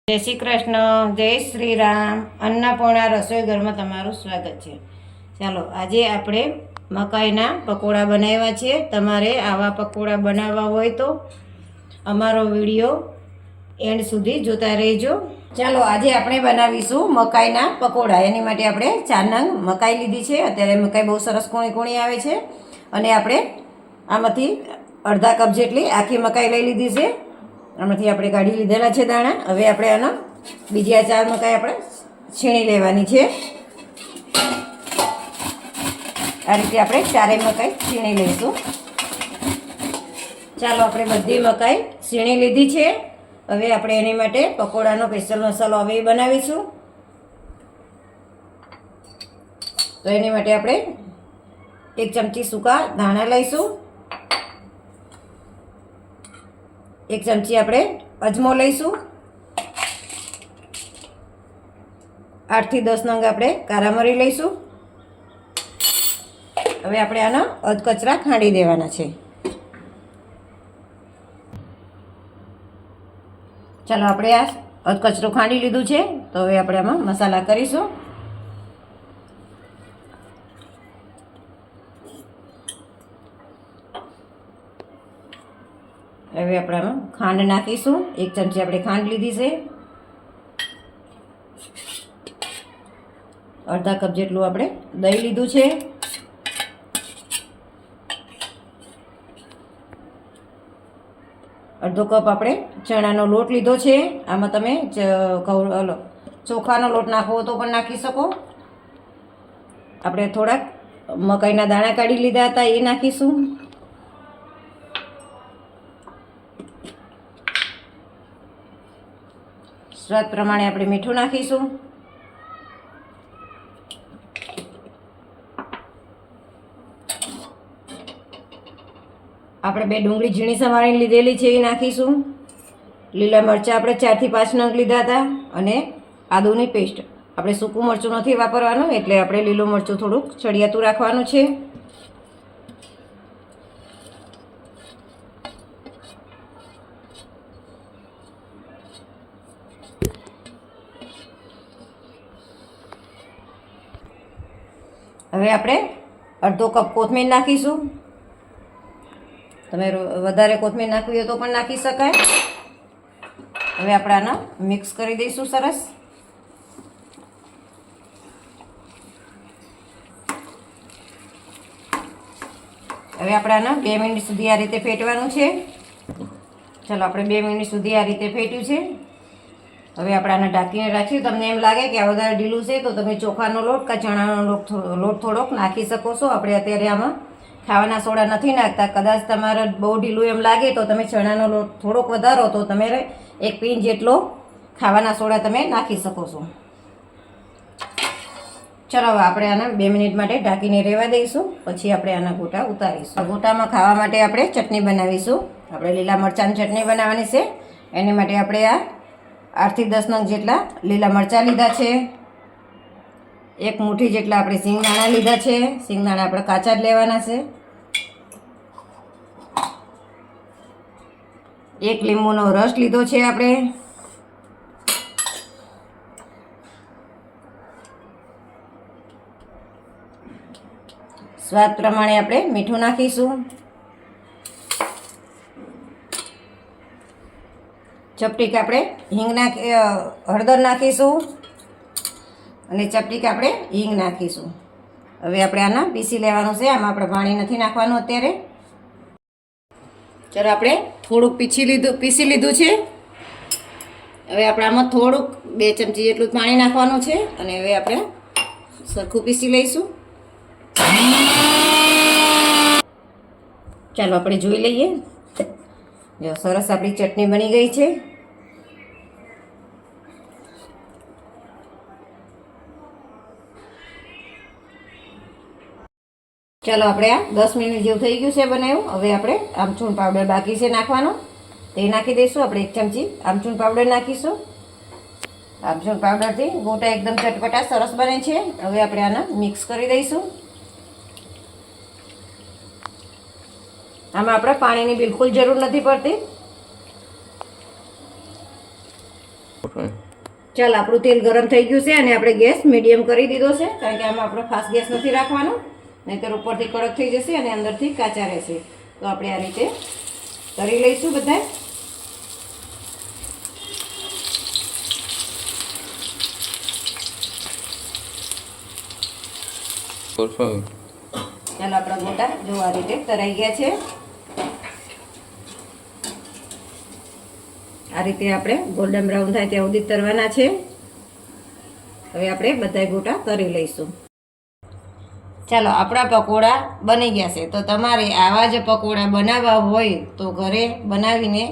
જય શ્રી કૃષ્ણ, જય શ્રી રામ. અન્નપૂર્ણા રસોઈ ઘરમાં તમારું સ્વાગત છે. ચાલો, આજે આપણે મકાઈના પકોડા બનાવ્યા છે. તમારે આવા પકોડા બનાવવા હોય તો અમારો વિડીયો એન્ડ સુધી જોતા રહેજો. ચાલો, આજે આપણે બનાવીશું મકાઈના પકોડા. એની માટે આપણે 4 નંગ મકાઈ લીધી છે. અત્યારે મકાઈ બહુ સરસ કૂણી કૂણી આવે છે. અને આપણે આમાંથી અડધા કપ જેટલી આખી મકાઈ લઈ લીધી છે. આમાંથી આપણે કાઢી લીધેલા છે દાણા. હવે આપણે આના બીજી 4 મકાઈ આપણે છીણી લેવાની છે. આ રીતે આપણે 4 મકાઈ છીણી લઈશું. ચાલો, આપણે બધી મકાઈ છીણી લીધી છે. હવે આપણે એની માટે પકોડાનો સ્પેશિયલ મસાલો હવે બનાવીશું. તો એની માટે આપણે 1 ચમચી સૂકા ધાણા લઈશું. 1 ચમચી આપણે અજમો લઈશું. 8 થી 10 નંગ આપણે કારા મરી લઈશું. હવે આપણે આના અધકચરા ખાંડી દેવાના છે. ચાલો, આપણે આ અધકચરું ખાંડી લીધું છે. તો હવે આપણે આમાં મસાલા કરીશું. હવે આપણે આમાં ખાંડ નાખીશું. 1 ચમચી આપણે ખાંડ લીધી છે. અડધા કપ જેટલું આપણે દહીં લીધું છે. અડધો કપ આપણે ચણાનો લોટ લીધો છે. આમાં તમે ચોખાનો લોટ નાખવો તો પણ નાખી શકો. આપણે થોડાક મકાઈના દાણા કાઢી લીધા હતા, એ નાખીશું. સ્વાદ પ્રમાણે આપણે મીઠું નાખીશું. આપણે 2 ડુંગળી ઝીણી સમારીને લીધેલી છે, એ નાખીશું. લીલા મરચાં આપણે 4 થી 5 નંગ લીધા હતા. અને આદુની પેસ્ટ. આપણે સૂકું મરચું નથી વાપરવાનું, એટલે આપણે લીલું મરચું થોડુંક ચડિયાતું રાખવાનું છે. હવે આપણે અડધો કપ કોથમીર નાખીશું. તમે વધારે કોથમીર નાખવી હોય તો પણ નાખી શકાય. હવે આપણે આને મિક્સ કરી દઈશું સરસ. હવે આપણે આને 2 મિનિટ સુધી આ રીતે ફેટવાનું છે. ચાલો, આપણે 2 મિનિટ સુધી આ રીતે ફેટ્યું છે. હવે આપણે આને ઢાંકીને રાખીશું. તમને એમ લાગે કે આ વધારે ઢીલું છે તો તમે ચોખાનો લોટ કે ચણાનો લોટ થોડોક નાખી શકો છો. આપણે અત્યારે આમાં ખાવાના સોડા નથી નાખતા. કદાચ તમારે બહુ ઢીલું એમ લાગે તો તમે ચણાનો લોટ થોડોક વધારો તો તમે 1 પિંચ જેટલો ખાવાના સોડા તમે નાખી શકો છો. ચલો, હવે આપણે આને 2 મિનિટ માટે ઢાંકીને રહેવા દઈશું. પછી આપણે આના ગોટા ઉતારીશું. ગોટામાં ખાવા માટે આપણે ચટણી બનાવીશું. આપણે લીલા મરચાંની ચટણી બનાવવાની છે. એની માટે આપણે આ 8 થી 10 નંગ જેટલા લીલા મરચાં લીધા છે. 1 મુઠ્ઠી જેટલા આપણે સિંગદાણા લીધા છે. સિંગદાણા આપણે કાચા જ લેવાના છે. 1 લીંબુનો રસ લીધો છે આપણે. સ્વાદ પ્રમાણે આપણે મીઠું નાખીશું. ચપટીક આપણે હળદર નાખીશું. અને ચપટીક આપણે હિંગ નાખીશું. હવે આપણે આના પીસી લેવાનું છે. આમાં આપણે પાણી નથી નાખવાનું અત્યારે. ચાલો, આપણે થોડુંક પીસી લીધું છે. હવે આપણે આમાં થોડુંક 2 ચમચી જેટલું પાણી નાખવાનું છે. અને હવે આપણે સરખું પીસી લઈશું. ચાલો, આપણે જોઈ લઈએ. જો સરસ આપણી ચટણી બની ગઈ છે. ચાલો, આપણે આ 10 મિનિટ જેવું થઈ ગયું છે બનાવ્યું. હવે આપણે આમચૂર પાવડર બાકી છે નાખવાનો, તે નાખી દઈશું. આપણે 1 ચમચી આમચૂર પાવડર નાખીશું. આમચૂર પાવડરથી ગોટા એકદમ ચટપટા સરસ બને છે. હવે આપણે આને મિક્સ કરી દઈશું. આમાં આપણે પાણીની બિલકુલ જરૂર નથી પડતી. ચાલ આપણું તેલ ગરમ થઈ ગયું છે અને આપણે ગેસ મીડિયમ કરી દીધો છે, કારણ કે આમાં આપણે ફાસ્ટ ગેસ નથી રાખવાનો, નહીંતર ઉપરથી કડક થઈ જશે અને અંદરથી કાચા રહેશે. તો આપણે આ રીતે તળી લઈશું બધા. ચાલો આપણા ગોટા જો આ રીતે તરાઈ ગયા છે. આ રીતે આપણે ગોલ્ડન બ્રાઉન થાય ત્યાં સુધી તરવાના છે. હવે આપણે બધા ગોટા તરી લઈશું. ચાલો આપણા પકોડા બની ગયા છે. તો તમારે આવા જ પકોડા બનાવવા હોય તો ઘરે બનાવીને